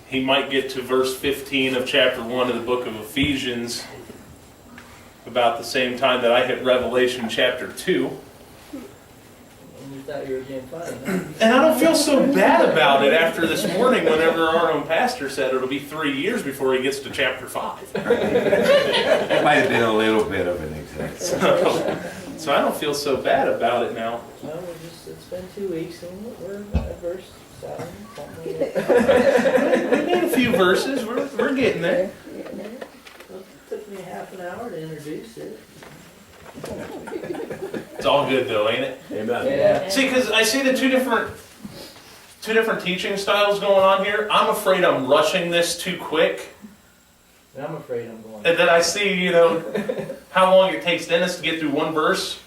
He might get to verse 15 of chapter 1 of the book of Ephesians about the same time that I hit Revelation chapter 2. You thought you were getting funny, huh? And I don't feel so bad about it after this morning whenever our own pastor said it'll be 3 years before he gets to chapter 5. It might have been a little bit of an exaggeration. So I don't feel so bad about it now. Well, it's been 2 weeks and we're at verse 7. We need a few verses. We're getting there. It took me half an hour to introduce it. It's all good though, ain't it? Amen. Yeah. See, because I see the two different teaching styles going on here. I'm afraid I'm rushing this too quick. I'm afraid I'm going. And then I see, how long it takes Dennis to get through one verse,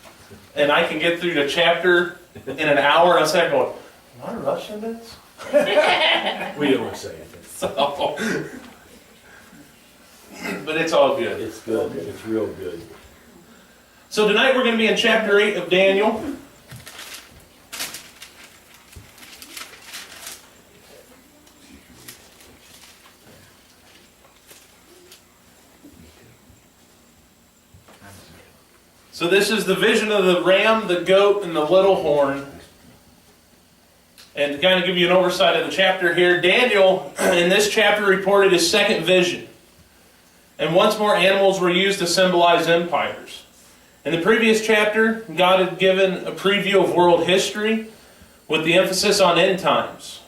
and I can get through the chapter in an hour, and I'm saying, going, am I rushing this? We don't want to say anything. So, but it's all good. It's good. It's real good. So tonight we're going to be in chapter 8 of Daniel. So this is the vision of the ram, the goat, and the little horn. And to kind of give you an oversight of the chapter here, Daniel in this chapter reported his second vision. And once more animals were used to symbolize empires. In the previous chapter, God had given a preview of world history with the emphasis on end times.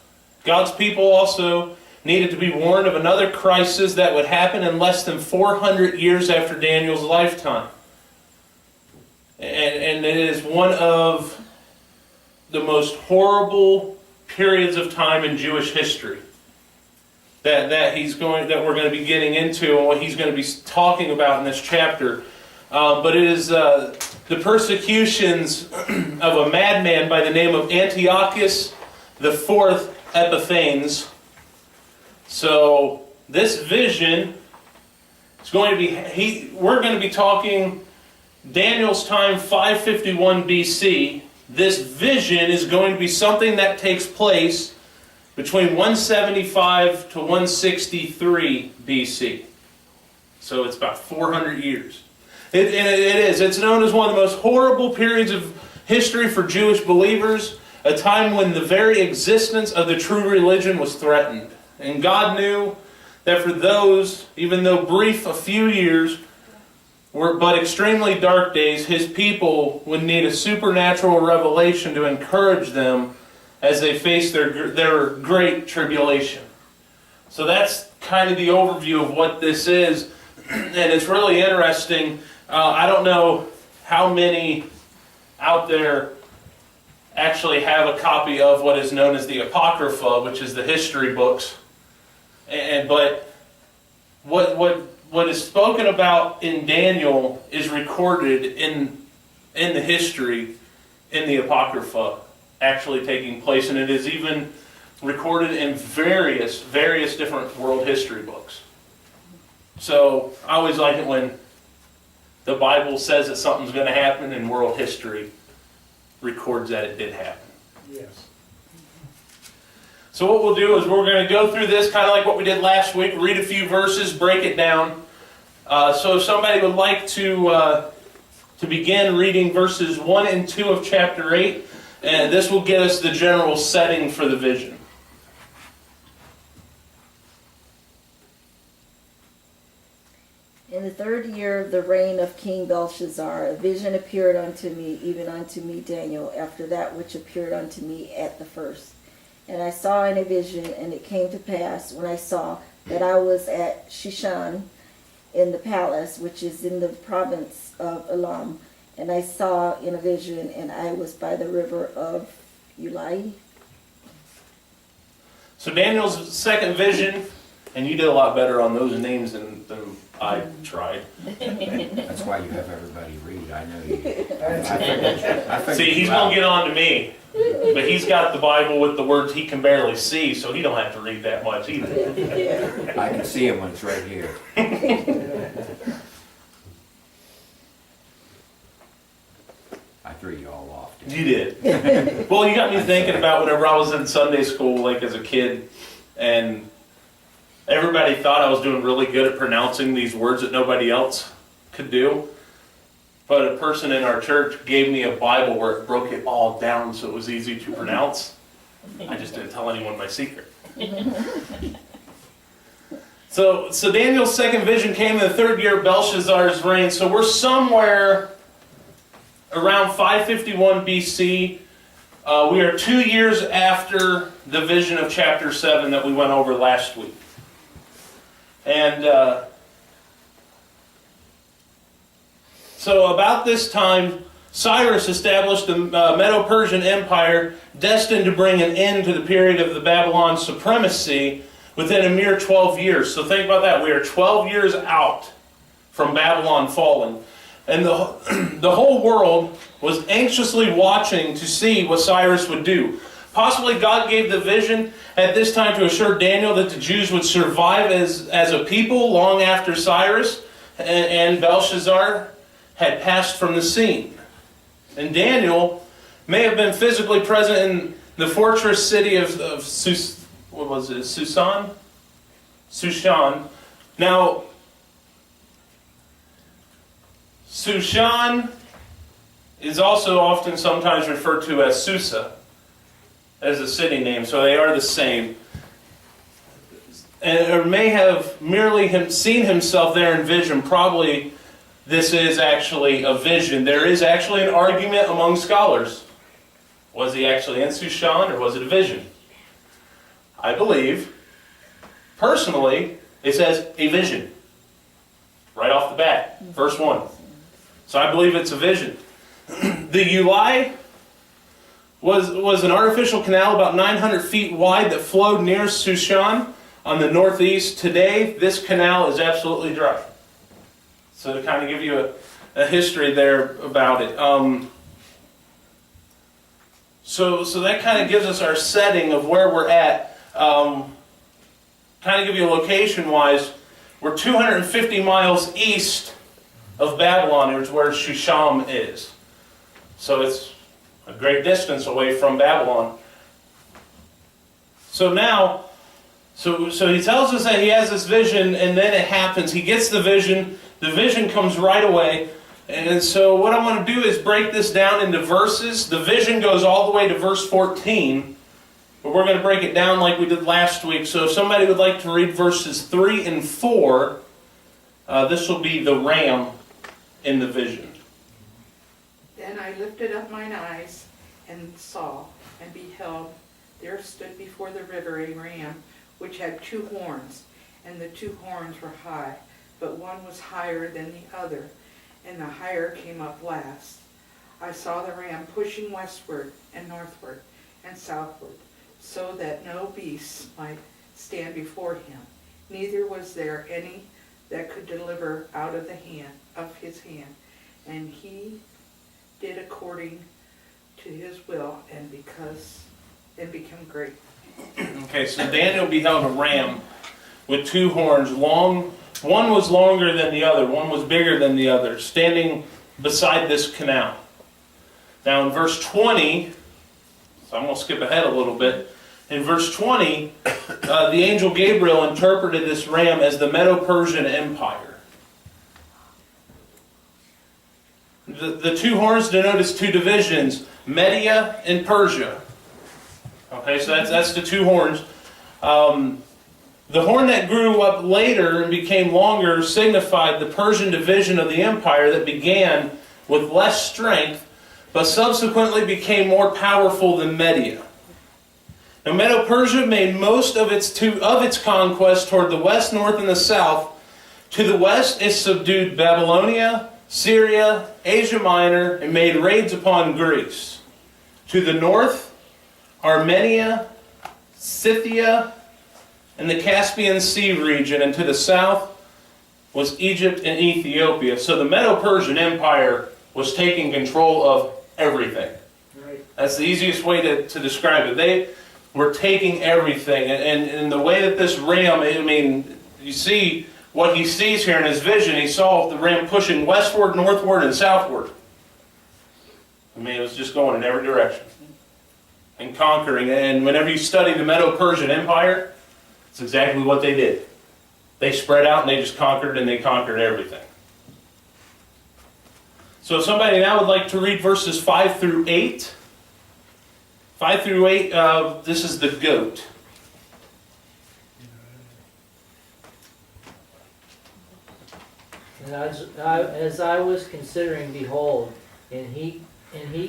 God's people also needed to be warned of another crisis that would happen in less than 400 years after Daniel's lifetime. And it is one of the most horrible periods of time in Jewish history that we're going to be getting into and what he's going to be talking about in this chapter. But it is the persecutions of a madman by the name of Antiochus IV Epiphanes. So this vision is going to be, we're going to be talking Daniel's time 551 BC. This vision is going to be something that takes place between 175 to 163 BC. So it's about 400 years. It is. It's known as one of the most horrible periods of history for Jewish believers, a time when the very existence of the true religion was threatened. And God knew that for those, even though brief, a few years, were but extremely dark days, His people would need a supernatural revelation to encourage them as they face their great tribulation. So that's kind of the overview of what this is. And it's really interesting. I don't know how many out there actually have a copy of what is known as the Apocrypha, which is the history books. But what is spoken about in Daniel is recorded in the history in the Apocrypha actually taking place, and it is even recorded in various different world history books. So I always like it when the Bible says that something's going to happen and world history records that it did happen. Yes. So what we'll do is we're going to go through this kind of like what we did last week, read a few verses, break it down. So if somebody would like to begin reading verses 1 and 2 of chapter 8, and this will get us the general setting for the vision. In the 3rd year of the reign of King Belshazzar, a vision appeared unto me, even unto me Daniel, after that which appeared unto me at the first. And I saw in a vision, and it came to pass, when I saw, that I was at Shushan, in the palace, which is in the province of Elam. And I saw in a vision, and I was by the river of Ulai. So Daniel's second vision, and you did a lot better on those names than I tried. That's why you have everybody read. I know you did. I figured See, he's you going out. to get on to me. But he's got the Bible with the words he can barely see, so he don't have to read that much either. I can see him when it's right here. I threw you all off. You did. Well, you got me thinking about whenever I was in Sunday school, like as a kid, And everybody thought I was doing really good at pronouncing these words that nobody else could do. But a person in our church gave me a Bible where it broke it all down so it was easy to pronounce. I just didn't tell anyone my secret. So Daniel's second vision came in the third year of Belshazzar's reign. So we're somewhere around 551 BC. We are 2 years after the vision of chapter 7 that we went over last week. And so about this time, Cyrus established the Medo-Persian Empire, destined to bring an end to the period of the Babylon supremacy within a mere 12 years. So think about that. We are 12 years out from Babylon falling. And the whole world was anxiously watching to see what Cyrus would do. Possibly God gave the vision at this time to assure Daniel that the Jews would survive as a people long after Cyrus and Belshazzar had passed from the scene. And Daniel may have been physically present in the fortress city of Susan? Shushan. Now, Shushan is also often sometimes referred to as Susa, as a city name, so they are the same. Or may have merely seen himself there in vision. Probably this is actually a vision. There is actually an argument among scholars. Was he actually in Shushan, or was it a vision? I believe, personally, it says a vision. Right off the bat, verse 1. So I believe it's a vision. The Ulai was an artificial canal about 900 feet wide that flowed near Shushan on the northeast. Today, this canal is absolutely dry. So to kind of give you a history there about it. So that kind of gives us our setting of where we're at. Kind of give you a location-wise, we're 250 miles east of Babylon, which is where Shushan is. So it's a great distance away from Babylon. So now, so he tells us that he has this vision, and then it happens. He gets the vision comes right away. And so what I want to do is break this down into verses. The vision goes all the way to verse 14, but we're going to break it down like we did last week. So if somebody would like to read verses 3 and 4, this will be the ram in the vision. Then I lifted up mine eyes and saw, and beheld, there stood before the river a ram, which had 2 horns, and the 2 horns were high, but one was higher than the other, and the higher came up last. I saw the ram pushing westward and northward and southward, so that no beast might stand before him. Neither was there any that could deliver out of the hand of his hand, and he did according to his will, and become great. Okay, so Daniel beheld a ram with 2 horns, long. One was longer than the other, one was bigger than the other, standing beside this canal. Now in verse 20, so I'm going to skip ahead a little bit. In verse 20, the angel Gabriel interpreted this ram as the Medo-Persian Empire. The 2 horns denote as 2 divisions, Media and Persia. Okay, so that's the 2 horns. The horn that grew up later and became longer signified the Persian division of the empire that began with less strength, but subsequently became more powerful than Media. Now, Medo-Persia made most of its conquest toward the west, north, and the south. To the west, it subdued Babylonia, Syria, Asia Minor, and made raids upon Greece. To the north, Armenia, Scythia, and the Caspian Sea region, and to the south was Egypt and Ethiopia. So the Medo-Persian Empire was taking control of everything. Right. That's the easiest way to describe it. They were taking everything. And the way that this ram, I mean, you see what he sees here in his vision. He saw the ram pushing westward, northward, and southward. I mean, it was just going in every direction and conquering. And whenever you study the Medo-Persian Empire, It's exactly what they did. They spread out and they just conquered, and they conquered everything. So if somebody now would like to read verses 5 through 8. 5 through 8, this is the goat. And as I was considering, behold, and he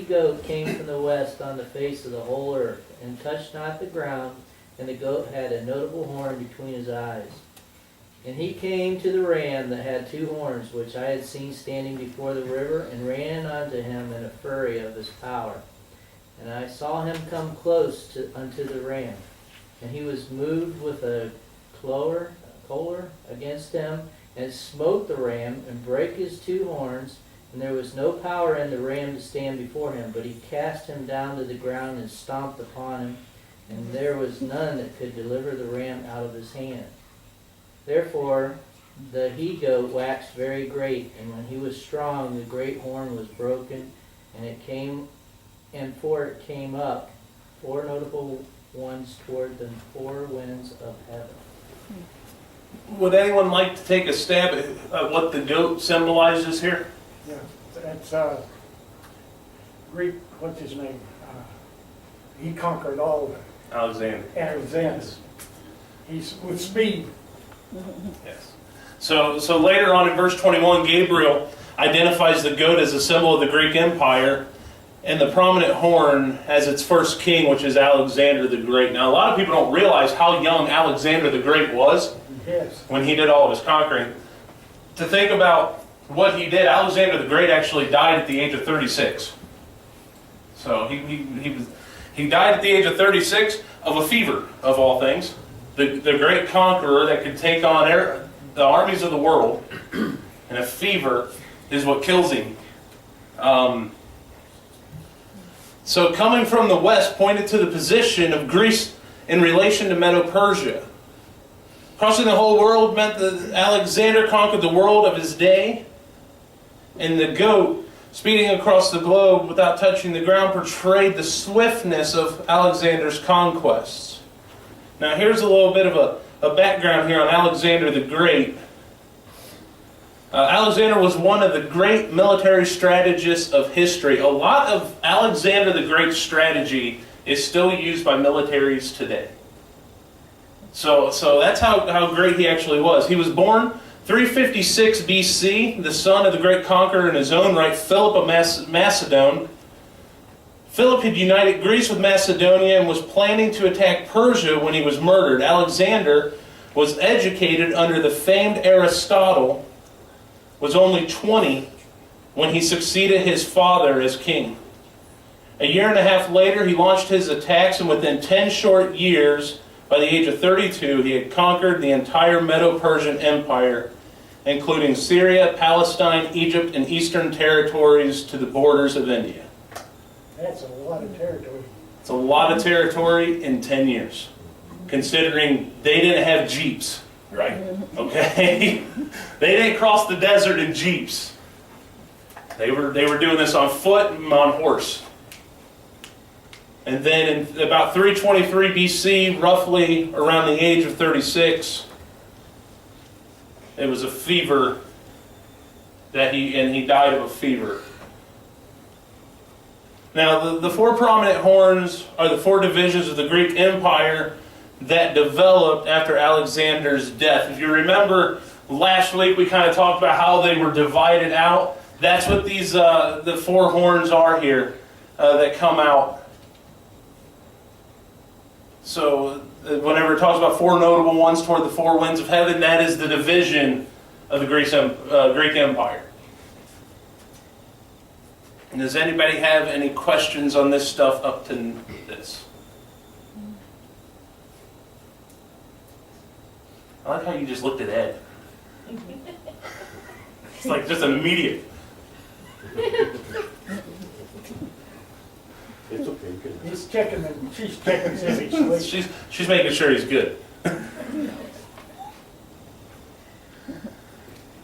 goat came from the west on the face of the whole earth, and touched not the ground, and the goat had a notable horn between his eyes. And he came to the ram that had 2 horns, which I had seen standing before the river, and ran unto him in a fury of his power. And I saw him come close unto the ram, and he was moved with a choler against him, and smote the ram, and brake his 2 horns, and there was no power in the ram to stand before him, but he cast him down to the ground and stomped upon him, and there was none that could deliver the ram out of his hand. Therefore the he-goat waxed very great, and when he was strong, the great horn was broken, and for it came up 4 notable ones toward the 4 winds of heaven. Would anyone like to take a stab at what the goat symbolizes here? Yeah, that's Greek, what's his name? He conquered all the Alexander. Alexanders. He's with speed. Yes. So later on in verse 21, Gabriel identifies the goat as a symbol of the Greek Empire, and the prominent horn as its first king, which is Alexander the Great. Now, a lot of people don't realize how young Alexander the Great was Yes. when he did all of his conquering. To think about what he did, Alexander the Great actually died at the age of 36. So he died at the age of 36 of a fever, of all things. The great conqueror that could take on the armies of the world, and a fever is what kills him. So coming from the west pointed to the position of Greece in relation to Medo-Persia. Crossing the whole world meant that Alexander conquered the world of his day, and the goat, speeding across the globe without touching the ground, portrayed the swiftness of Alexander's conquests. Now here's a little bit of a background here on Alexander the Great. Alexander was one of the great military strategists of history. A lot of Alexander the Great's strategy is still used by militaries today. So that's how great he actually was. He was born 356 BC, the son of the great conqueror in his own right, Philip of Macedon. Philip had united Greece with Macedonia and was planning to attack Persia when he was murdered. Alexander was educated under the famed Aristotle, was only 20 when he succeeded his father as king. A year and a half later, he launched his attacks, and within 10 short years, by the age of 32, he had conquered the entire Medo-Persian Empire, including Syria, Palestine, Egypt, and eastern territories to the borders of India. That's a lot of territory. It's a lot of territory in 10 years, considering they didn't have jeeps, right? Okay? They didn't cross the desert in jeeps. They were doing this on foot and on horse. And then in about 323 BC, roughly around the age of 36, it was a fever that he died of a fever. Now, the 4 prominent horns are the 4 divisions of the Greek Empire that developed after Alexander's death. If you remember, last week we kind of talked about how they were divided out. That's what these the 4 horns are here that come out. So whenever it talks about 4 notable ones toward the 4 winds of heaven, that is the division of the Greek Empire. And does anybody have any questions on this stuff up to this? I like how you just looked at Ed. It's like just immediate. It's okay, good. He's checking and she's checking to see if he's asleep. She's making sure he's good.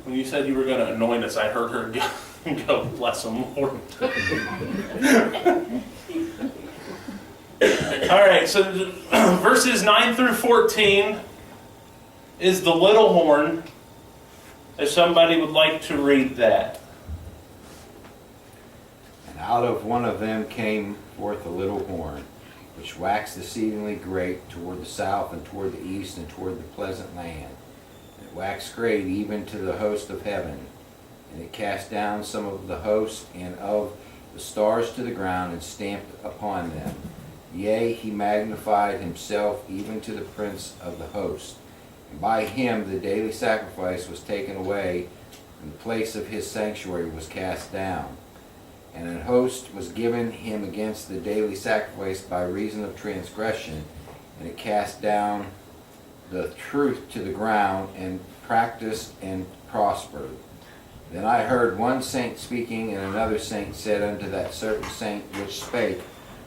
When you said you were going to anoint us, I heard her go, bless him, Lord. All right, so verses 9 through 14 is the little horn, if somebody would like to read that. And out of one of them came forth a little horn, which waxed exceedingly great toward the south and toward the east and toward the pleasant land. And it waxed great even to the host of heaven. And it cast down some of the host and of the stars to the ground and stamped upon them. Yea, he magnified himself even to the prince of the host. And by him the daily sacrifice was taken away, and the place of his sanctuary was cast down. And an host was given him against the daily sacrifice by reason of transgression, and it cast down the truth to the ground, and practiced and prospered. Then I heard one saint speaking, and another saint said unto that certain saint which spake,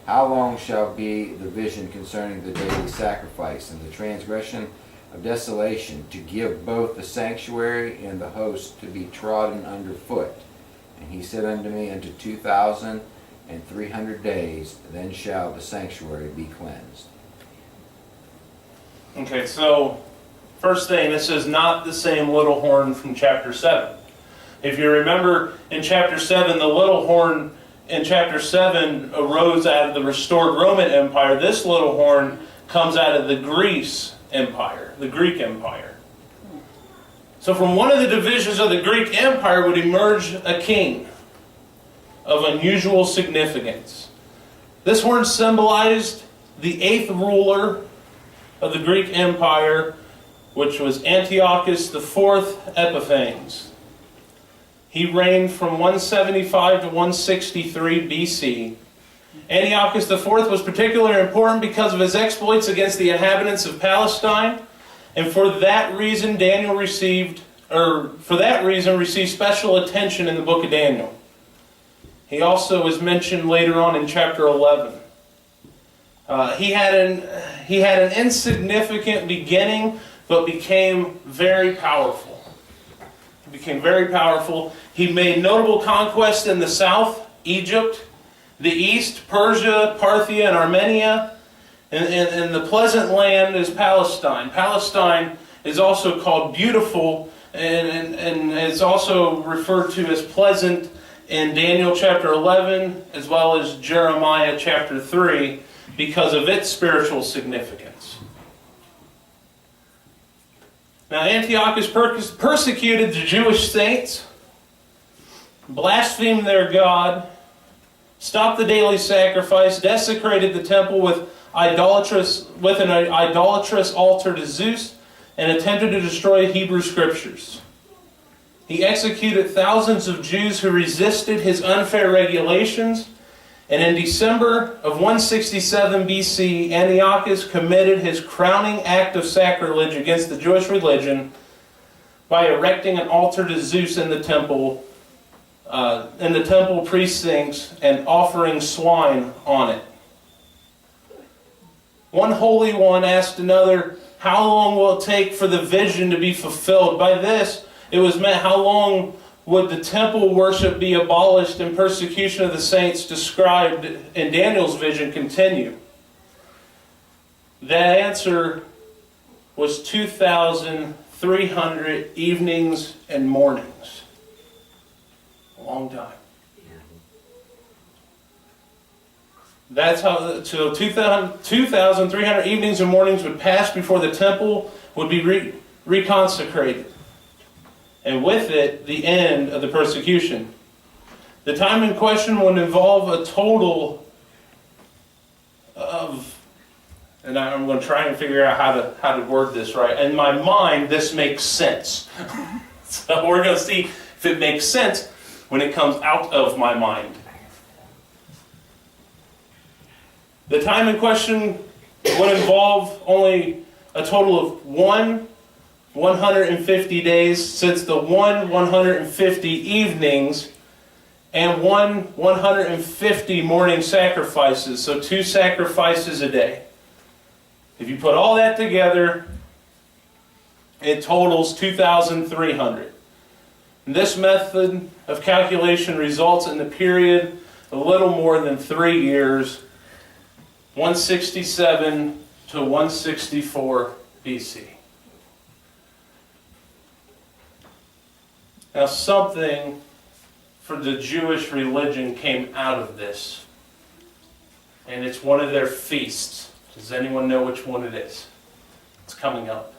How long shall be the vision concerning the daily sacrifice, and the transgression of desolation, to give both the sanctuary and the host to be trodden under foot? And he said unto me, Unto 2,300 days, then shall the sanctuary be cleansed. Okay, so first thing, this is not the same little horn from chapter 7. If you remember in chapter 7, the little horn in chapter 7 arose out of the restored Roman Empire. This little horn comes out of the Greece Empire, the Greek Empire. So from one of the divisions of the Greek Empire would emerge a king of unusual significance. This horn symbolized the 8th ruler of the Greek Empire, which was Antiochus IV Epiphanes. He reigned from 175 to 163 BC. Antiochus IV was particularly important because of his exploits against the inhabitants of Palestine, and for that reason received special attention in the book of Daniel. He also is mentioned later on in chapter 11. He had an insignificant beginning, but became very powerful. He made notable conquests in the south, Egypt, the east, Persia, Parthia, and Armenia, and the pleasant land is Palestine. Palestine is also called beautiful, and is also referred to as pleasant in Daniel chapter 11, as well as Jeremiah chapter 3, because of its spiritual significance. Now, Antiochus persecuted the Jewish saints, blasphemed their God, stopped the daily sacrifice, desecrated the temple with an idolatrous altar to Zeus, and attempted to destroy Hebrew scriptures. He executed thousands of Jews who resisted his unfair regulations, and in December of 167 BC, Antiochus committed his crowning act of sacrilege against the Jewish religion by erecting an altar to Zeus in the temple precincts and offering swine on it. One holy one asked another, how long will it take for the vision to be fulfilled? By this, it was meant how long would the temple worship be abolished and persecution of the saints described in Daniel's vision continue? The answer was 2,300 evenings and mornings. A long time. That's how, so 2,300 evenings and mornings would pass before the temple would be reconsecrated. And with it, the end of the persecution. The time in question would involve a total of, and I'm going to try and figure out how to word this right. In my mind, this makes sense. So we're going to see if it makes sense when it comes out of my mind. The time in question would involve only a total of 150 days, since the 150 evenings and 150 morning sacrifices, so 2 sacrifices a day. If you put all that together, it totals 2,300. This method of calculation results in the period a little more than 3 years, 167 to 164 BC. Now, something for the Jewish religion came out of this, and it's one of their feasts. Does anyone know which one it is? It's coming up.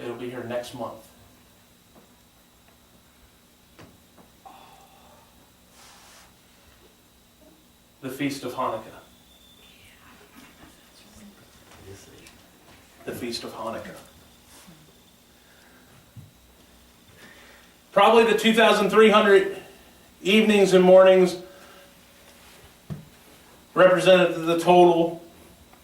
It'll be here next month. The Feast of Hanukkah. The Feast of Hanukkah. Probably the 2,300 evenings and mornings represented the total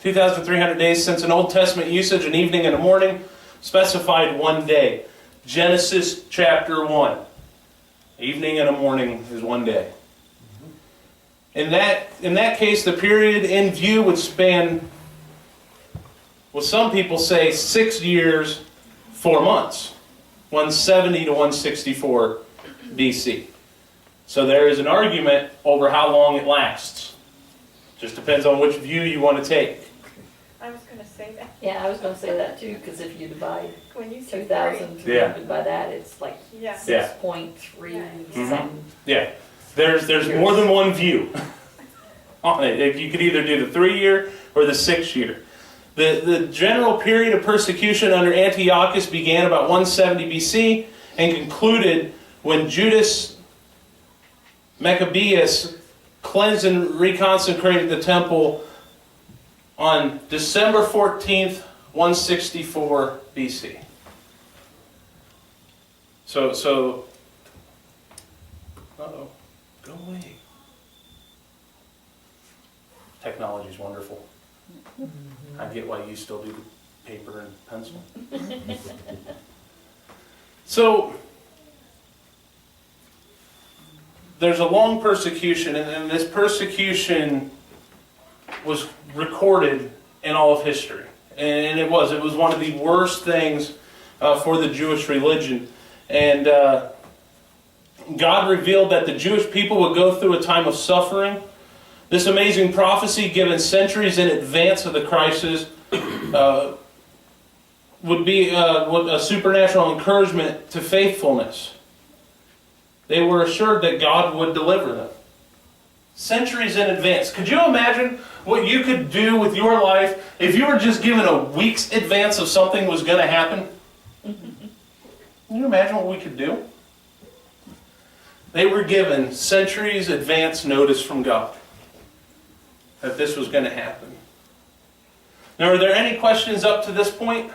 2,300 days since an Old Testament usage, an evening and a morning, specified one day. Genesis chapter 1. Evening and a morning is one day. In that case, the period in view would span, well, some people say 6 years, 4 months. 170 to 164 BC. So there is an argument over how long it lasts. Just depends on which view you want to take. I was going to say that. Yeah, I was gonna say that too, because if you divide When you said 2,300 by that, it's like Yeah. 6.3 Yeah. something. Yeah, there's more than one view on it. You could either do the 3-year or the 6-year. The general period of persecution under Antiochus began about 170 BC and concluded when Judas Maccabeus cleansed and reconsecrated the temple on December 14th, 164 BC. So, uh-oh, go away. Technology's wonderful. I get why you still do the paper and pencil. So, there's a long persecution, and this persecution was recorded in all of history. And it was one of the worst things for the Jewish religion. And God revealed that the Jewish people would go through a time of suffering. This amazing prophecy given centuries in advance of the crisis would be a supernatural encouragement to faithfulness. They were assured that God would deliver them. Centuries in advance. Could you imagine what you could do with your life if you were just given a week's advance of something was going to happen? Can you imagine what we could do? They were given centuries advance notice from God that this was going to happen. Now, are there any questions up to this point?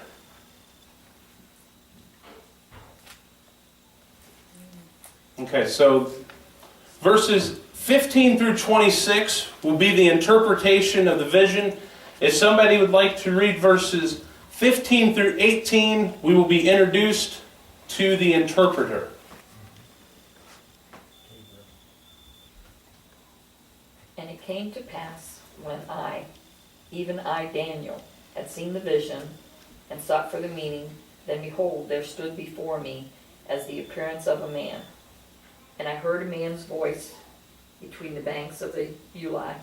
Okay, so verses 15 through 26 will be the interpretation of the vision. If somebody would like to read verses 15 through 18, we will be introduced to the interpreter. And it came to pass when I, even I, Daniel, had seen the vision and sought for the meaning, then behold, there stood before me as the appearance of a man. And I heard a man's voice between the banks of the Uli,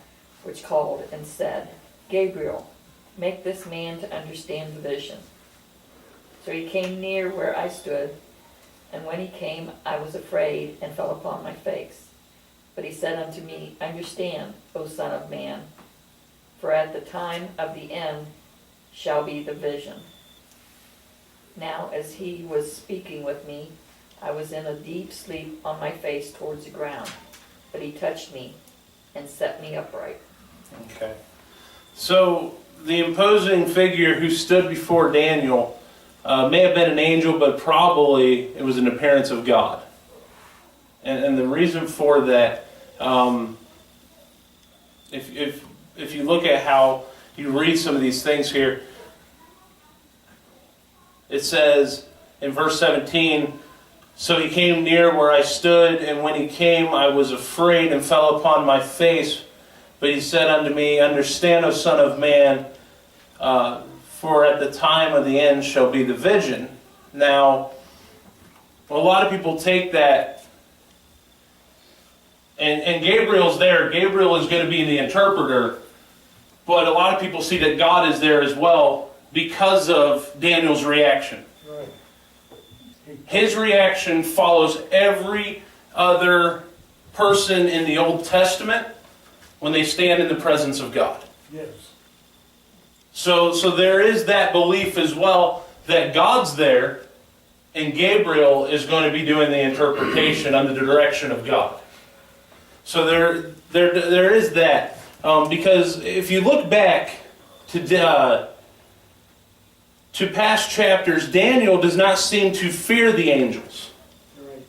which called and said, Gabriel, make this man to understand the vision. So he came near where I stood, and when he came, I was afraid and fell upon my face. But he said unto me, Understand, O Son of Man, for at the time of the end shall be the vision. Now as he was speaking with me, I was in a deep sleep on my face towards the ground. But he touched me and set me upright. Okay. So the imposing figure who stood before Daniel may have been an angel, but probably it was an appearance of God. And the reason for that, if you look at how you read some of these things here, it says in verse 17, So he came near where I stood, and when he came, I was afraid and fell upon my face. But he said unto me, Understand, O Son of Man, for at the time of the end shall be the vision. Now, a lot of people take that, and Gabriel's there. Gabriel is going to be the interpreter, but a lot of people see that God is there as well. because of Daniel's reaction. Right. His reaction follows every other person in the Old Testament when they stand in the presence of God. Yes. So there is that belief as well that God's there and Gabriel is going to be doing the interpretation under the direction of God. So there is that. Because if you look back to past chapters, Daniel does not seem to fear the angels. Right.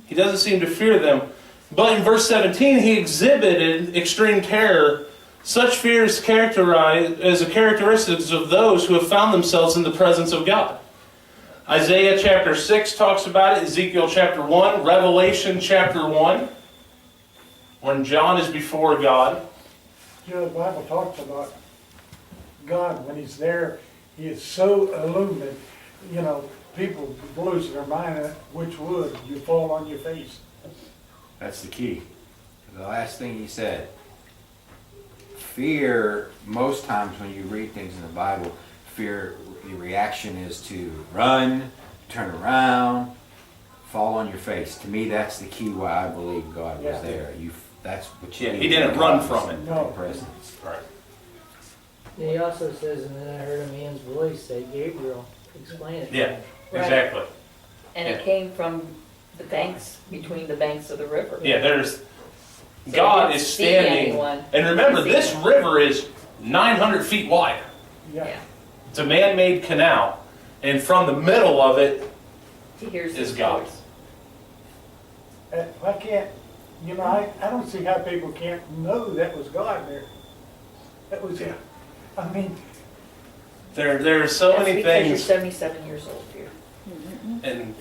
He doesn't seem to fear them. But in verse 17, he exhibited extreme terror. Such fear is characterized as a characteristic of those who have found themselves in the presence of God. Isaiah chapter 6 talks about it, Ezekiel chapter 1, Revelation chapter 1, when John is before God. You know, the Bible talks about God, when He's there, He is so illumined, you know, people lose their mind, which would, you fall on your face. That's the key. The last thing he said. Fear, most times when you read things in the Bible, fear, the reaction is to run, turn around, fall on your face. To me, that's the key why I believe God was Yeah. there. That's what you Yeah, need he didn't when run God from is it. in No. your presence. Right. And he also says, and then I heard a man's voice say, Gabriel, explain it to Yeah. me. Right. Exactly. And it came from the banks, between the banks of the river. Yeah, there's So God he is didn't see standing. anyone. And remember, See this him. river is 900 feet wide. Yeah. Yeah, It's a man-made canal. And from the middle of it, he hears Is his God. voice. I can't, you know, I don't see how people can't know that was God there. That was, Yeah. I mean, there are so That's many because you're things. 77 years old, dear. And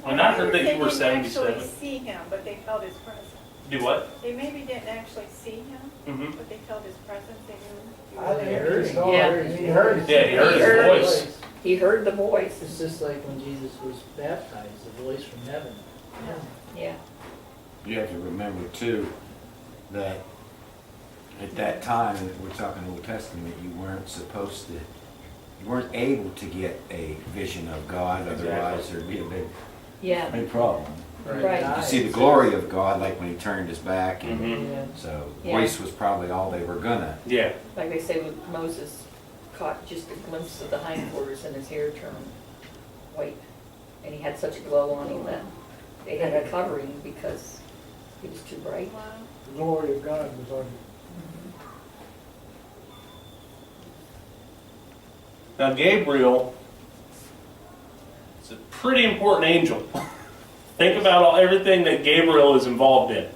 when I heard that you were They didn't 77. actually see him, but they felt his presence. Do what? They maybe didn't actually see him, Mm-hmm. but they felt his presence, they knew. I They think heard he him. saw Yeah. it, he heard it. Yeah, he heard his heard voice. He heard the voice. It's just like when Jesus was baptized, the voice from heaven. Yeah. You have to remember too that at that time, we're talking Old Testament, you weren't supposed to, you weren't able to get a vision of God, otherwise there'd be a Yeah. big problem. Right. You see the glory of God, like when he turned his back, and Mhm. Yeah. so Yeah. voice was probably all they were gonna. Yeah. Like they say with Moses, caught just a glimpse of the hindquarters and his hair turned white. And he had such a glow on him that they had a covering because it was too bright. Wow. The glory of God was on him. Now Gabriel is a pretty important angel. Think about everything that Gabriel is involved in.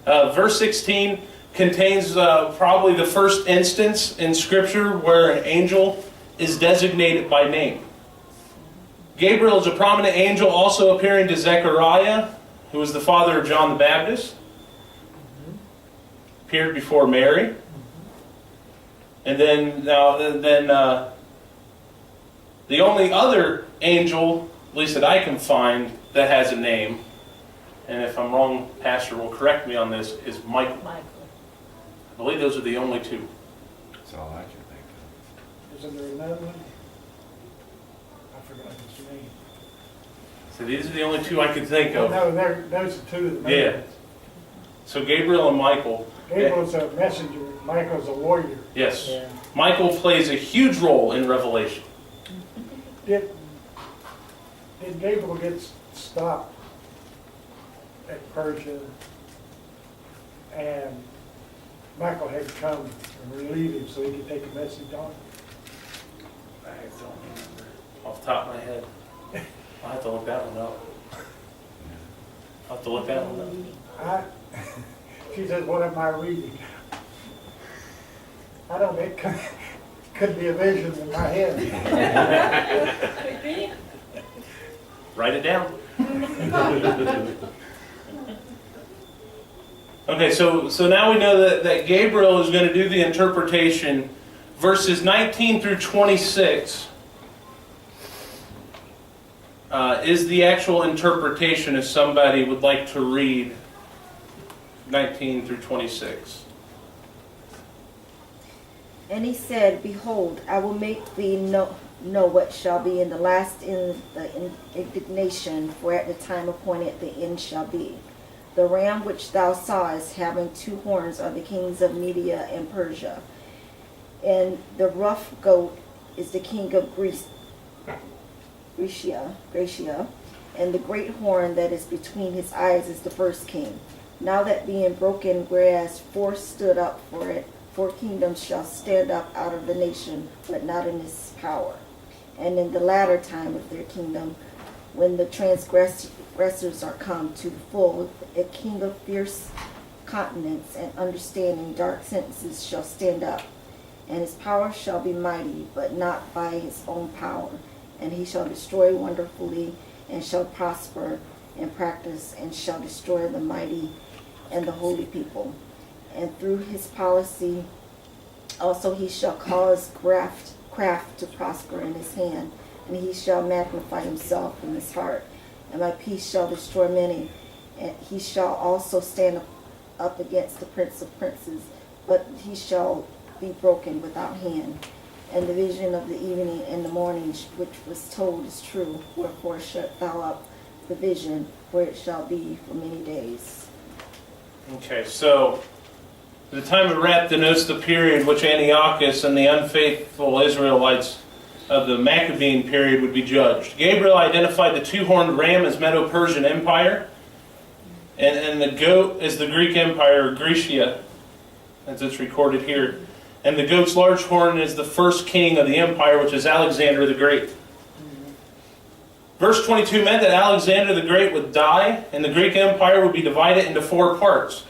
Verse 16 contains probably the first instance in Scripture where an angel is designated by name. Gabriel is a prominent angel also appearing to Zechariah, who was the father of John the Baptist. Appeared before Mary. And then the only other angel, at least that I can find, that has a name, and if I'm wrong, Pastor will correct me on this, is Michael. Michael. I believe those are the only two. That's all I can think Isn't there another one? I forgot his name. So these are the only two I could think Oh, of. no, those are two of the main Yeah. ones. So Gabriel and Michael. Gabriel's a messenger, Michael's a warrior. Yes. Yeah. Michael plays a huge role in Revelation. Did Gabriel get stopped at Persia and Michael had to come and relieve him so he could take a message on? I don't remember off the top of my head. I'll have to look that one up. I'll have to look that one up. She says, what am I reading? I don't, it could be a vision in my head. Could be. Write it down. Okay, so now we know that Gabriel is going to do the interpretation. Verses 19 through 26 is the actual interpretation if somebody would like to read 19 through 26. And he said, Behold, I will make thee know what shall be in the last in the indignation, for at the time appointed the end shall be. The ram which thou sawest having 2 horns are the kings of Media and Persia. And the rough goat is the king of Gracia, and the great horn that is between his eyes is the first king. Now that being broken, whereas 4 stood up for it, 4 kingdoms shall stand up out of the nation, but not in his power. And in the latter time of their kingdom, when the transgressors are come to the full, a king of fierce continence and understanding dark sentences shall stand up. And his power shall be mighty, but not by his own power. And he shall destroy wonderfully, and shall prosper in practice, and shall destroy the mighty and the holy people. And through his policy also he shall cause craft to prosper in his hand, and he shall magnify himself in his heart. And my peace shall destroy many, and he shall also stand up against the prince of princes, but he shall be broken without hand. And the vision of the evening and the morning which was told is true. Wherefore shut thou up the vision, for it shall be for many days. Okay, so the time of wrath denotes the period which Antiochus and the unfaithful Israelites of the Maccabean period would be judged. Gabriel identified the 2-horned ram as Medo-Persian Empire, and the goat as the Greek Empire, Gracia, as it's recorded here. And the goat's large horn is the first king of the empire, which is Alexander the Great. Verse 22 meant that Alexander the Great would die, and the Greek Empire would be divided into 4 parts,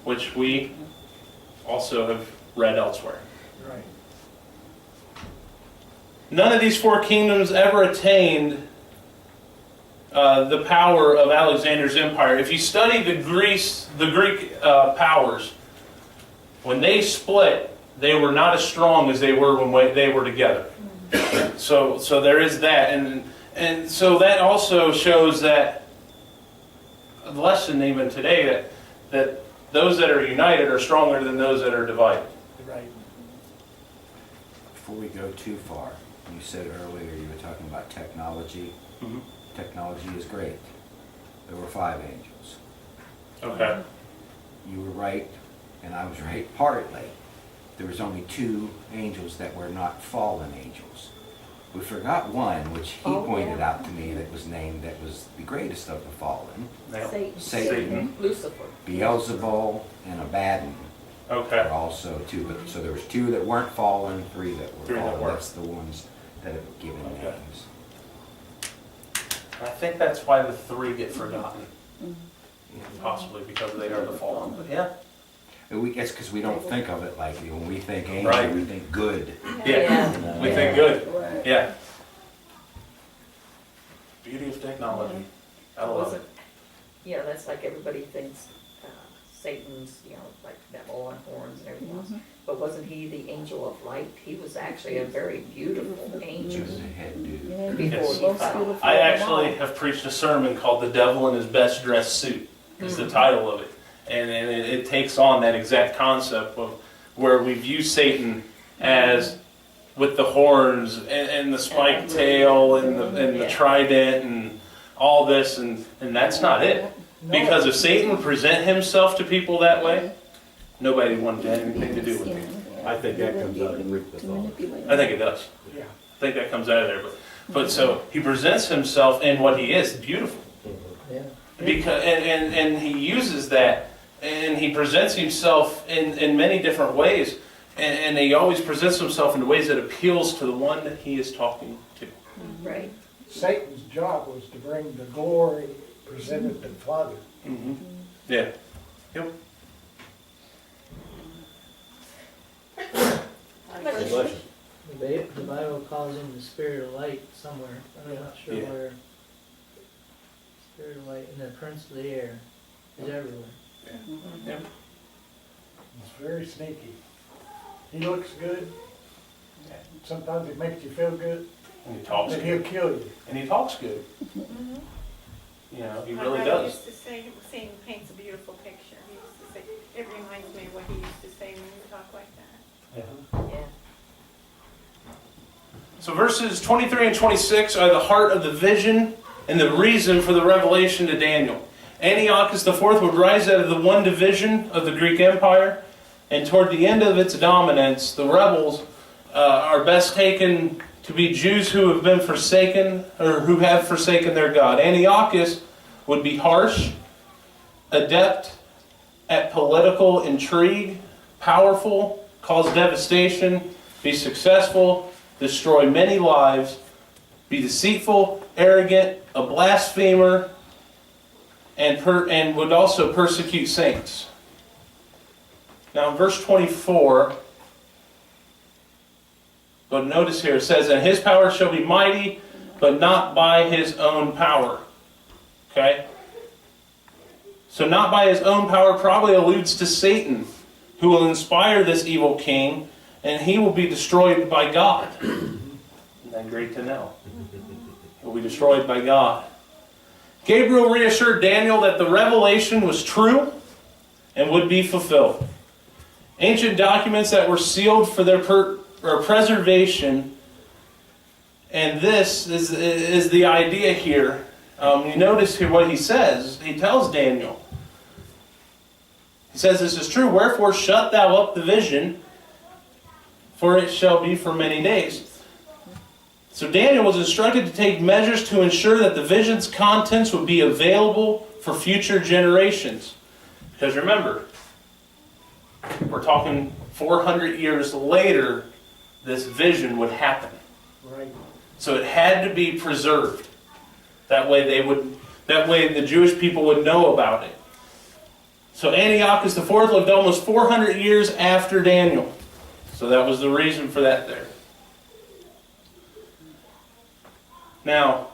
which we also have read elsewhere. Right. None of these 4 kingdoms ever attained the power of Alexander's empire. If you study the Greek powers, when they split, they were not as strong as they were when they were together. So there is that, and so that also shows that a lesson even today that those that are united are stronger than those that are divided. Right. Before we go too far, you said earlier you were talking about technology. Mhm. Technology is great. There were 5 angels. Okay. You were right, and I was right partly. There was only 2 angels that were not fallen angels. We forgot one, which he pointed out to me, that was named, that was the greatest of the fallen. Now, Satan. Lucifer. Beelzebul and Abaddon Okay. are also 2. But so there was 2 that weren't fallen, 3 that were 3 that fallen. were. That's the ones that have been given Okay. names. I think that's why the 3 get forgotten. Possibly because they are the fallen. But yeah. And it's because we don't think of it like, when we think angel, Right. we think good. Yeah. We think good. Right. Yeah. Beauty of technology. I love it. Yeah, that's like everybody thinks Satan's, like devil and horns and everything else. But wasn't he the angel of light? He was actually a very beautiful angel Choose a head dude. Yeah, before Yes. he most fell. beautiful I of them actually all. have preached a sermon called "The Devil in His Best Dressed Suit." Is the title of it, and it takes on that exact concept of where we view Satan as with the horns and the spiked tail and the trident and all this, and that's not it. Because if Satan would present himself to people that way, nobody wanted to have anything to do with him. I think that comes out of Greek mythology. I think it does. Yeah. I think that comes out of there, but so he presents himself in what he is, beautiful. Yeah. Because and he uses that, and he presents himself in many different ways, and he always presents himself in ways that appeals to the one that he is talking to. Right. Satan's job was to bring the glory presented to the Father. Mm-hmm. Yeah. Yep. God bless you. The Bible calls him the spirit of light somewhere, but I'm not sure Yeah. where. Spirit of light and the prince of the air is everywhere. Yep. He's very sneaky. He looks good. Sometimes it makes you feel good, And he talks but good. he'll kill you. And he talks good. You know, he My really brother does. used to say, seeing paints a beautiful picture. He used to say, it reminds me of what he used to say when you talk like that. Yeah. Yeah. So verses 23 and 26 are the heart of the vision and the reason for the revelation to Daniel. Antiochus IV would rise out of the one division of the Greek Empire, and toward the end of its dominance, the rebels are best taken to be Jews who have been forsaken, or who have forsaken their God. Antiochus would be harsh, adept at political intrigue, powerful, cause devastation, be successful, destroy many lives, be deceitful, arrogant, a blasphemer, and would also persecute saints. Now in verse 24, but notice here it says, and his power shall be mighty, but not by his own power. Okay? So not by his own power probably alludes to Satan, who will inspire this evil king, and he will be destroyed by God. Isn't that great to know? He will be destroyed by God. Gabriel reassured Daniel that the revelation was true and would be fulfilled. Ancient documents that were sealed for their preservation, and this is the idea here. You notice here what he says. He tells Daniel. He says, this is true, wherefore shut thou up the vision, for it shall be for many days. So Daniel was instructed to take measures to ensure that the vision's contents would be available for future generations. Because remember, we're talking 400 years later, this vision would happen. Right. So it had to be preserved. That way the Jewish people would know about it. So Antiochus IV lived almost 400 years after Daniel. So that was the reason for that there. Now,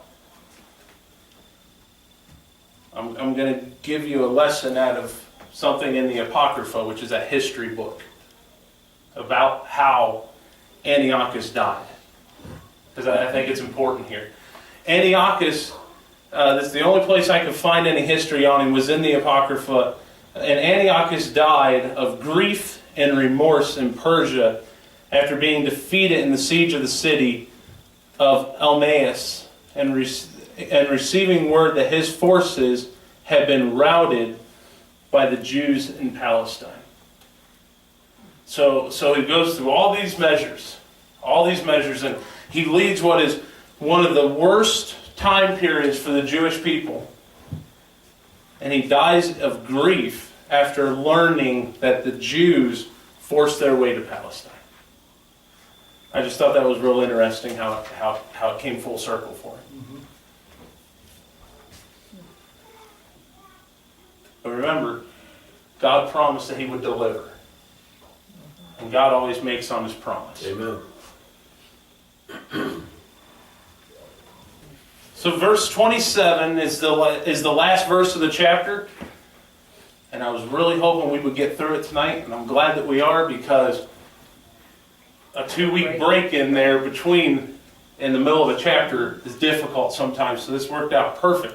I'm going to give you a lesson out of something in the Apocrypha, which is a history book, about how Antiochus died. Because I think it's important here. Antiochus, this is the only place I could find any history on him, was in the Apocrypha. And Antiochus died of grief and remorse in Persia after being defeated in the siege of the city of Elmaus and receiving word that his forces had been routed by the Jews in Palestine. So he goes through all these measures, and he leads what is one of the worst time periods for the Jewish people. And he dies of grief after learning that the Jews forced their way to Palestine. I just thought that was real interesting how it came full circle for him. Mm-hmm. But remember, God promised that he would deliver. And God always makes on his promise. Amen. So verse 27 is the last verse of the chapter. And I was really hoping we would get through it tonight. And I'm glad that we are, because a 2-week break in there in the middle of a chapter is difficult sometimes. So this worked out perfect.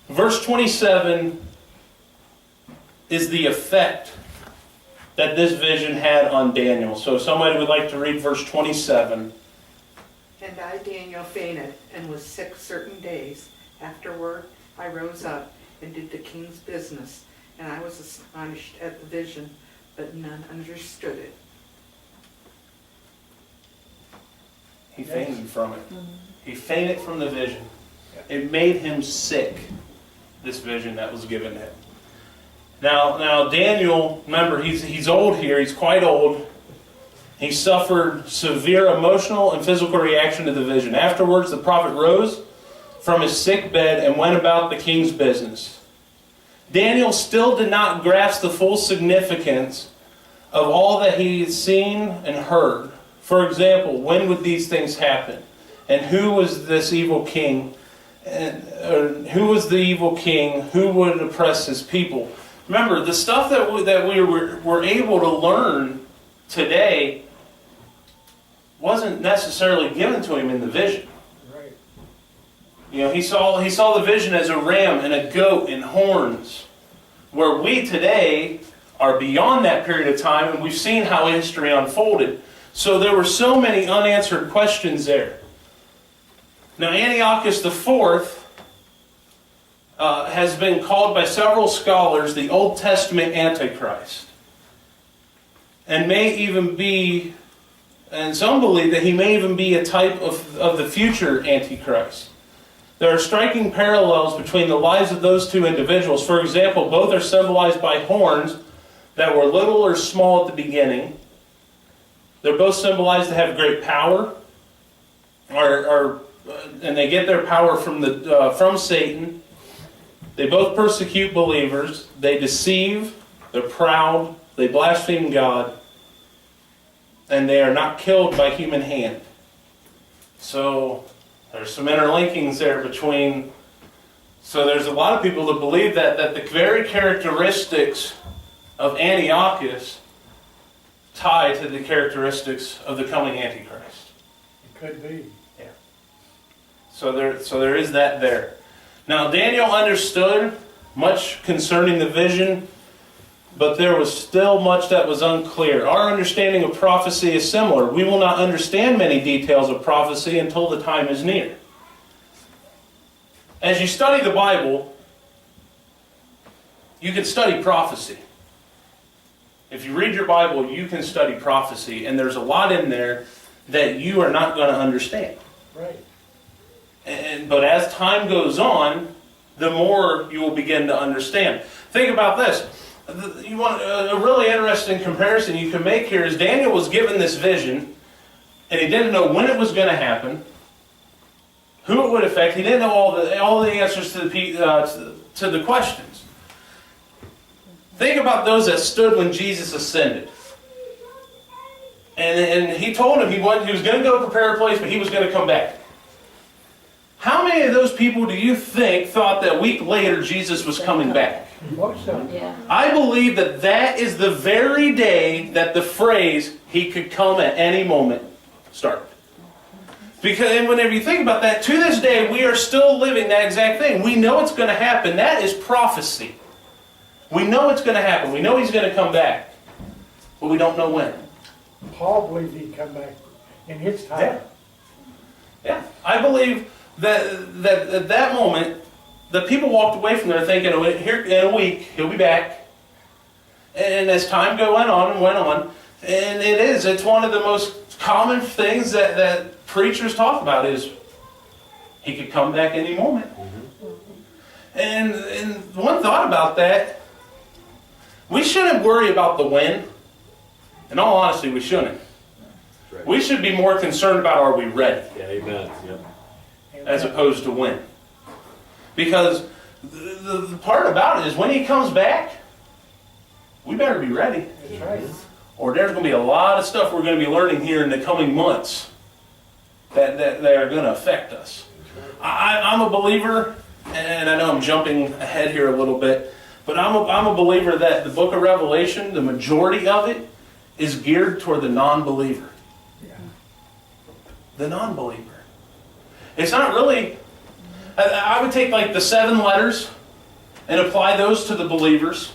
Verse 27 is the effect that this vision had on Daniel. So if somebody would like to read verse 27. And I, Daniel, fainted and was sick certain days. Afterward I rose up and did the king's business, and I was astonished at the vision, but none understood it. He fainted from it. He fainted from the vision. It made him sick, this vision that was given to him. Now Daniel, remember, he's old here. He's quite old. He suffered severe emotional and physical reaction to the vision. Afterwards, the prophet rose from his sick bed and went about the king's business. Daniel still did not grasp the full significance of all that he had seen and heard. For example, when would these things happen? And who was this evil king? Who was the evil king? Who would oppress his people? Remember, the stuff that we were able to learn today wasn't necessarily given to him in the vision. Right. You know, he saw the vision as a ram and a goat and horns, where we today are beyond that period of time, and we've seen how history unfolded. So there were so many unanswered questions there. Now Antiochus IV has been called by several scholars the Old Testament Antichrist. And may even be, and some believe that he may even be a type of the future Antichrist. There are striking parallels between the lives of those two individuals. For example, both are symbolized by horns that were little or small at the beginning. They're both symbolized to have great power, and they get their power from Satan. They both persecute believers. They deceive. They're proud. They blaspheme God. And they are not killed by human hand. So there's some interlinkings there between. So there's a lot of people that believe that the very characteristics of Antiochus tie to the characteristics of the coming Antichrist. It could be. Yeah. So there is that there. Now Daniel understood much concerning the vision, but there was still much that was unclear. Our understanding of prophecy is similar. We will not understand many details of prophecy until the time is near. As you study the Bible, you can study prophecy. If you read your Bible, you can study prophecy, and there's a lot in there that you are not going to understand. Right. But as time goes on, the more you will begin to understand. Think about this. You want a really interesting comparison you can make here is Daniel was given this vision, and he didn't know when it was going to happen, who it would affect. He didn't know all the answers to the questions. Think about those that stood when Jesus ascended. And he told him he was going to go prepare a place, but he was going to come back. How many of those people do you think thought that a week later Jesus was coming back? Most of them. Yeah. I believe that is the very day that the phrase, he could come at any moment, started. Because and whenever you think about that, to this day, we are still living that exact thing. We know it's going to happen. That is prophecy. We know it's going to happen. We know he's going to come back. But we don't know when. Paul believed he'd come back in his time. Yeah. I believe that at that moment, the people walked away from there thinking, here in a week, he'll be back. And as time went on, and it's one of the most common things that preachers talk about is he could come back any moment. Mm-hmm. And one thought about that, we shouldn't worry about the when. In all honesty, we shouldn't. Right. We should be more concerned about are we ready, Yeah, amen. Yep. as opposed to when. Because the part about it is when he comes back, we better be ready. That's right. Or there's going to be a lot of stuff we're going to be learning here in the coming months that are going to affect us. I'm a believer, and I know I'm jumping ahead here a little bit, but I'm a believer that the book of Revelation, the majority of it, is geared toward the non-believer. Yeah. The non-believer. It's not really... I would take like the 7 letters and apply those to the believers,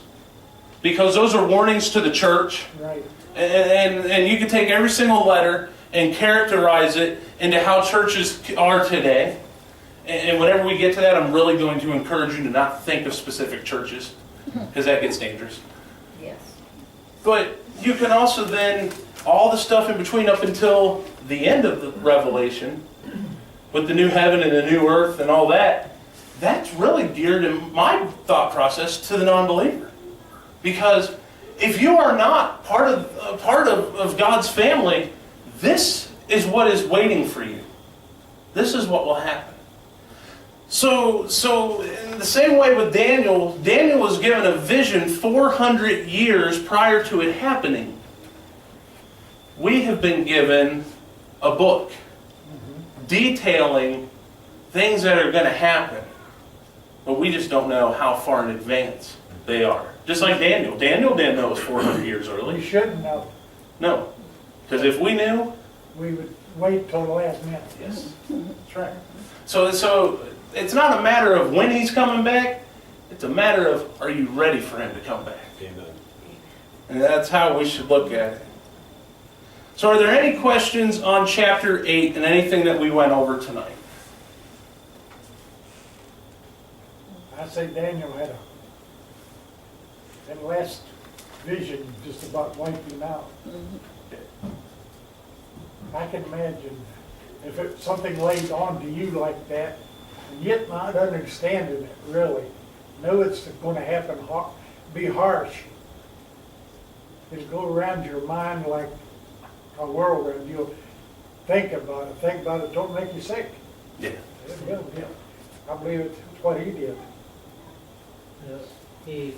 because those are warnings to the church. Right. And you can take every single letter and characterize it into how churches are today. And whenever we get to that, I'm really going to encourage you to not think of specific churches, because that gets dangerous. Yes. But you can also then, all the stuff in between up until the end of the Revelation, with the new heaven and the new earth and all that, that's really geared in my thought process to the non-believer. Because if you are not part of God's family, this is what is waiting for you. This is what will happen. So in the same way with Daniel was given a vision 400 years prior to it happening. We have been given a book detailing things that are going to happen, but we just don't know how far in advance they are. Just like Daniel. Daniel didn't know it was 400 years We early. shouldn't know. No. Because if we knew... We would wait till the last minute. Yes. That's right. So it's not a matter of when he's coming back. It's a matter of, are you ready for him to come back? Amen. And that's how we should look at it. So are there any questions on chapter 8 and anything that we went over tonight? I say Daniel had that last vision just about wiped him out. I can imagine if something laid on to you like that, and yet not understanding it really, know it's going to happen, be harsh. It'll go around your mind like a whirlwind. You'll think about it, don't make you sick. Yeah. It will, yeah. I believe it's what he did. Yeah. He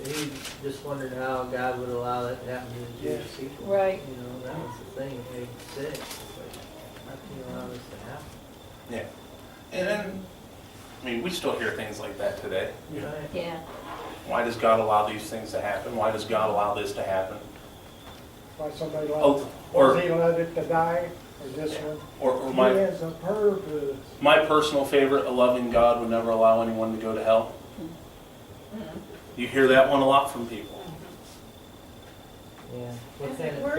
just wondered how God would allow that to happen to the Jewish people. Right. You know, that was the thing, it made him sick. It's like, how can you allow this to happen? Yeah. And, I mean, we still hear things like that today. Yeah. Right. Yeah. Why does God allow these things to happen? Why does God allow this to happen? Why somebody Oh, or he allowed it to die, or this one. Or He my, has a purpose. my personal favorite, a loving God would never allow anyone to go to hell. You hear that one a lot from people. Yeah. What Is kind it of worth